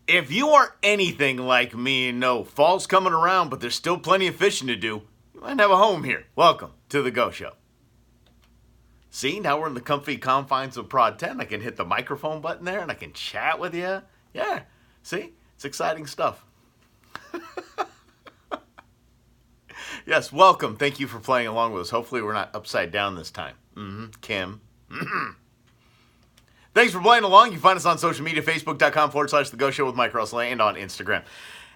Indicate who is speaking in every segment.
Speaker 1: If you are anything like me and know fall's coming around, but there's still plenty of fishing to do, you might have a home here. Welcome to the Go Show. See, now we're in the comfy confines of Prod 10. I can hit the microphone button there and I can chat with you. Yeah, see, it's exciting stuff. Yes, welcome. Thank you for playing along with us. Hopefully, we're not upside down this time. Kim. Thanks for playing along. You can find us on social media, facebook.com/The Go Show with Mike Russell, and on Instagram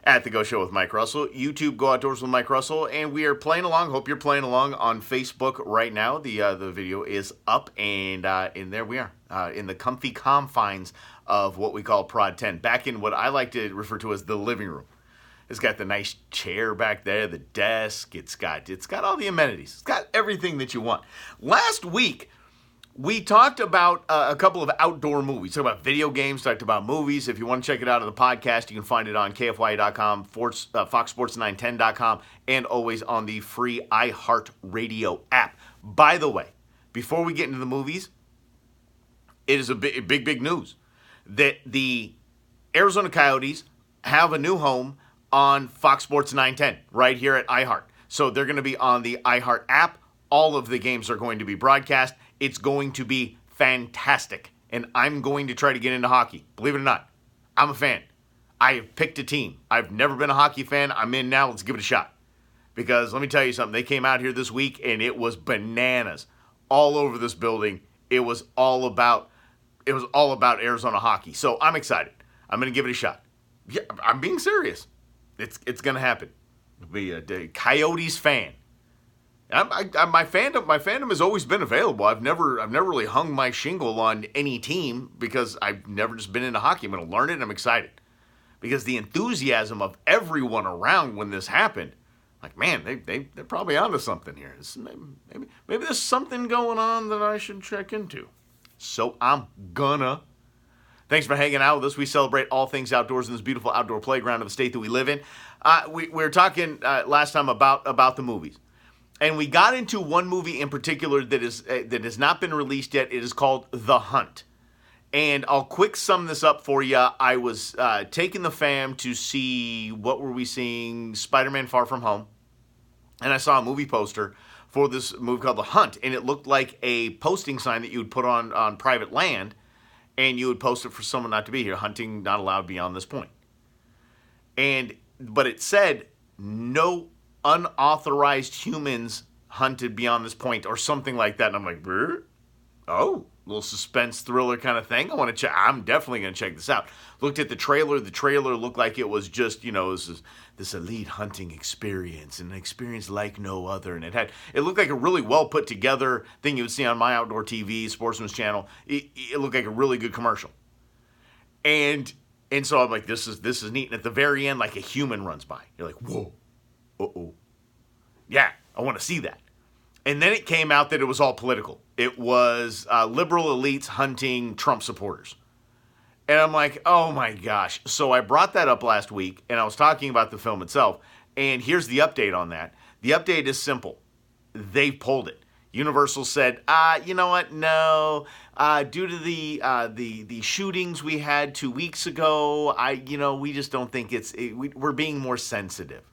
Speaker 1: at The Go Show with Mike Russell. YouTube, Go Outdoors with Mike Russell. And we are playing along. Hope you're playing along on Facebook right now. The video is up, and in there we are, in the comfy confines of what we call Prod 10. Back in what I like to refer to as the living room. It's got the nice chair back there, the desk. It's got all the amenities. It's got everything that you want. Last week, we talked about a couple of outdoor movies. Talked about video games, talked about movies. If you want to check it out on the podcast, you can find it on KFYA.com, FoxSports910.com, and always on the free iHeartRadio app. By the way, before we get into the movies, it is a big news that the Arizona Coyotes have a new home on Fox Sports 910 right here at iHeart. So they're going to be on the iHeart app. All of the games are going to be broadcast. It's going to be fantastic. And I'm going to try to get into hockey. Believe it or not, I'm a fan. I have picked a team. I've never been a hockey fan. I'm in now. Let's give it a shot. Because let me tell you something. They came out here this week and it was bananas all over this building. It was all about Arizona hockey. So I'm excited. I'm going to give it a shot. Yeah, I'm being serious. It's going to happen. I'll be a Coyotes fan. My fandom has always been available. I've never really hung my shingle on any team because I've never just been into hockey. I'm going to learn it and I'm excited. Because the enthusiasm of everyone around when this happened, like, man, they're probably onto something here. Maybe there's something going on that I should check into. So I'm gonna. Thanks for hanging out with us. We celebrate all things outdoors in this beautiful outdoor playground of the state that we live in. We were talking last time about the movies. And we got into one movie in particular that has not been released yet. It is called The Hunt. And I'll quick sum this up for you. I was taking the fam to see, what were we seeing? Spider-Man Far From Home. And I saw a movie poster for this movie called The Hunt. And it looked like a posting sign that you would put on private land. And you would post it for someone not to be here. Hunting not allowed beyond this point. But it said, no unauthorized humans hunted beyond this point, or something like that. And I'm like, oh, little suspense thriller kind of thing. I want to check. I'm definitely going to check this out. Looked at the trailer. The trailer looked like it was just, this elite hunting experience, an experience like no other. And it looked like a really well put together thing you would see on My Outdoor TV, Sportsman's Channel. It looked like a really good commercial. And so I'm like, this is neat. And at the very end, like a human runs by. You're like, whoa, uh-oh. Yeah, I want to see that. And then it came out that it was all political. It was liberal elites hunting Trump supporters. And I'm like, oh my gosh. So I brought that up last week, and I was talking about the film itself. And here's the update on that. The update is simple. They pulled it. Universal said, you know what? No, due to the shootings we had 2 weeks ago, we just don't think we're being more sensitive.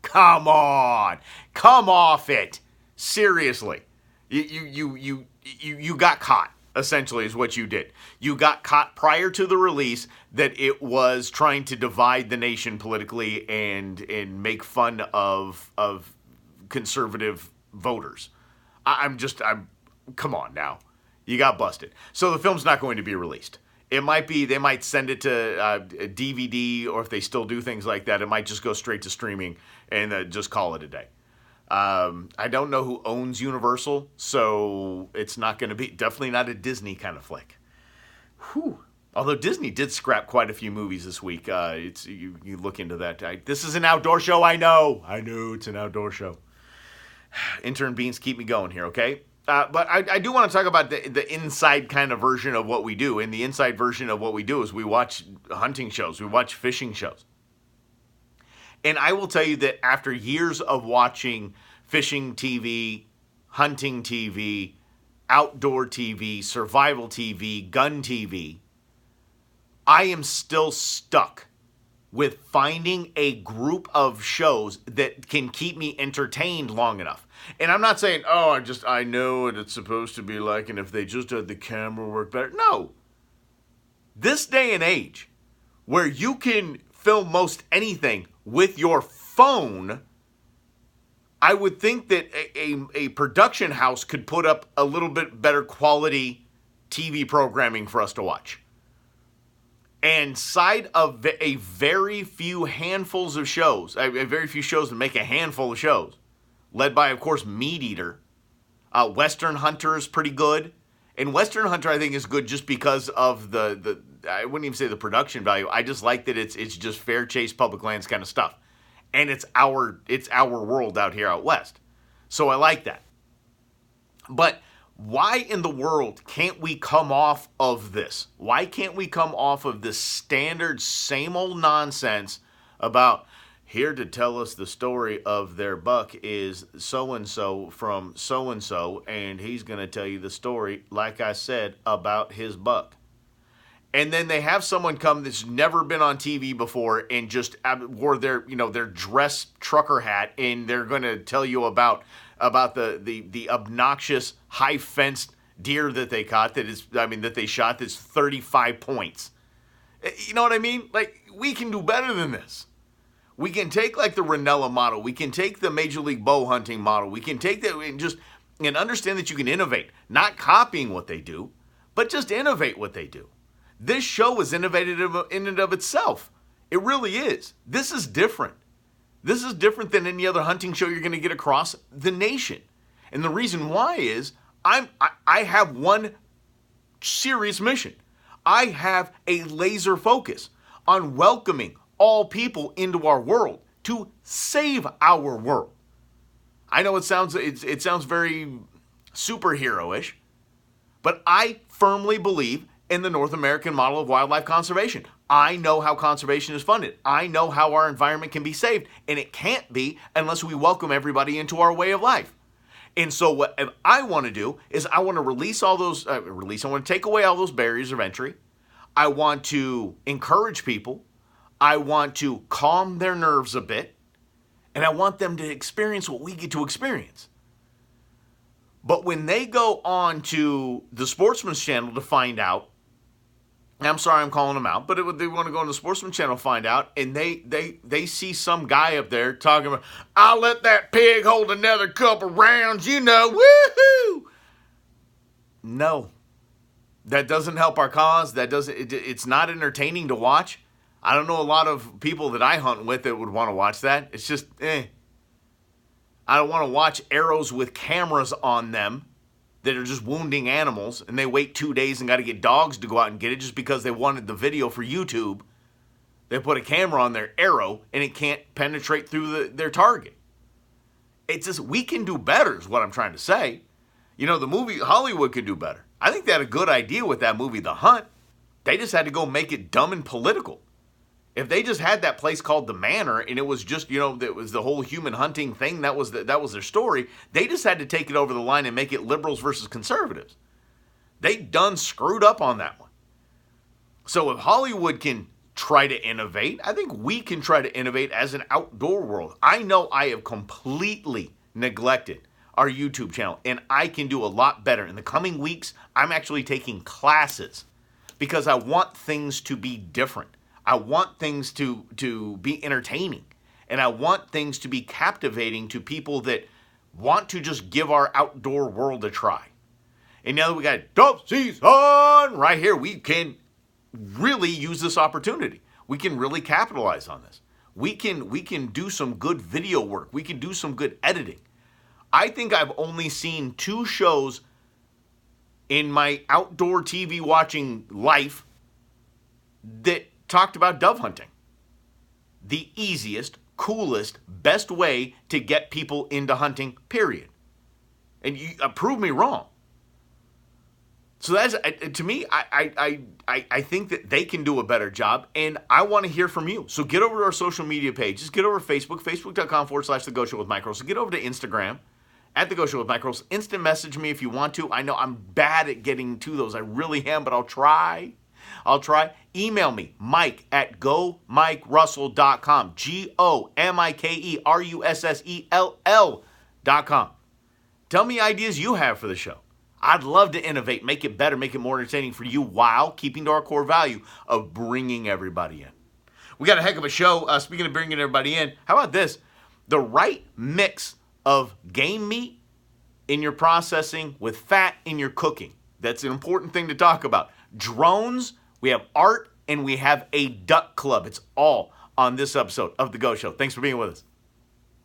Speaker 1: Come on, come off it. Seriously, you got caught. Essentially, is what you did. You got caught prior to the release that it was trying to divide the nation politically and make fun of conservative voters. Come on now, you got busted. So the film's not going to be released. It might be, they might send it to a DVD, or if they still do things like that, it might just go straight to streaming and just call it a day. I don't know who owns Universal, so it's not going to be, definitely not a Disney kind of flick. Whew. Although Disney did scrap quite a few movies this week. You look into that. This is an outdoor show, I know it's an outdoor show. Intern Beans, keep me going here, okay? But I do want to talk about the inside kind of version of what we do. And the inside version of what we do is we watch hunting shows. We watch fishing shows. And I will tell you that after years of watching fishing TV, hunting TV, outdoor TV, survival TV, gun TV, I am still stuck with finding a group of shows that can keep me entertained long enough. And I'm not saying, oh, I know what it's supposed to be like, and if they just had the camera work better. No. This day and age, where you can film most anything with your phone, I would think that a production house could put up a little bit better quality TV programming for us to watch. And side of a very few handfuls of shows, a very few shows that make a handful of shows, led by, of course, Meat Eater. Western Hunter is pretty good. And Western Hunter, I think, is good just because of the I wouldn't even say the production value. I just like that it's just fair chase, public lands kind of stuff. And it's our world out here out west. So I like that. But why in the world can't we come off of this? Why can't we come off of this standard same old nonsense about here to tell us the story of their buck is so-and-so from so-and-so, and he's going to tell you the story, like I said, about his buck. And then they have someone come that's never been on TV before and just wore their dress trucker hat, and they're going to tell you about the obnoxious high fenced deer that they caught that they shot that's 35 points. You know what I mean? Like, we can do better than this. We can take like the Ranella model. We can take the Major League bow hunting model. We can take that and understand that you can innovate, not copying what they do, but just innovate what they do. This show is innovative in and of itself. It really is. This is different. This is different than any other hunting show you're going to get across the nation. And the reason why is I have one serious mission. I have a laser focus on welcoming all people into our world to save our world. I know it sounds very superhero-ish, but I firmly believe in the North American model of wildlife conservation. I know how conservation is funded. I know how our environment can be saved, and it can't be unless we welcome everybody into our way of life. And so what I want to do is I want to release all those, I want to take away all those barriers of entry. I want to encourage people. I want to calm their nerves a bit, and I want them to experience what we get to experience. But when they go on to the Sportsman's Channel to find out, I'm sorry I'm calling them out, but they want to go on the Sportsman's Channel to find out, and they see some guy up there talking about, I'll let that pig hold another couple rounds, woohoo! No, that doesn't help our cause. It's not entertaining to watch. I don't know a lot of people that I hunt with that would want to watch that. It's just, I don't want to watch arrows with cameras on them that are just wounding animals, and they wait 2 days and got to get dogs to go out and get it just because they wanted the video for YouTube. They put a camera on their arrow, and it can't penetrate through their target. It's just, we can do better is what I'm trying to say. The movie Hollywood could do better. I think they had a good idea with that movie, The Hunt. They just had to go make it dumb and political. If they just had that place called the Manor and it was just, that was the whole human hunting thing, that was their story, they just had to take it over the line and make it liberals versus conservatives. They done screwed up on that one. So if Hollywood can try to innovate, I think we can try to innovate as an outdoor world. I know I have completely neglected our YouTube channel, and I can do a lot better. In the coming weeks, I'm actually taking classes because I want things to be different. I want things to be entertaining, and I want things to be captivating to people that want to just give our outdoor world a try. And now that we got dove season right here, we can really use this opportunity. We can really capitalize on this. We can do some good video work. We can do some good editing. I think I've only seen 2 shows in my outdoor TV watching life that talked about dove hunting. The easiest, coolest, best way to get people into hunting, period. And you prove me wrong. So that's, to me, I think that they can do a better job, and I want to hear from you. So get over to our social media page. Just get over to Facebook, facebook.com/The Go Show with Mike Russell. Get over to Instagram, @The Go Show with Mike Russell. Instant message me if you want to. I know I'm bad at getting to those. I really am, but I'll try. I'll try. Email me, Mike at gomikerussell.com. GOMIKERUSSELL.com. Tell me ideas you have for the show. I'd love to innovate, make it better, make it more entertaining for you while keeping to our core value of bringing everybody in. We got a heck of a show. Speaking of bringing everybody in, how about this? The right mix of game meat in your processing with fat in your cooking. That's an important thing to talk about. Drones, we have art, and we have a duck club. It's all on this episode of The Go Show. Thanks for being with us.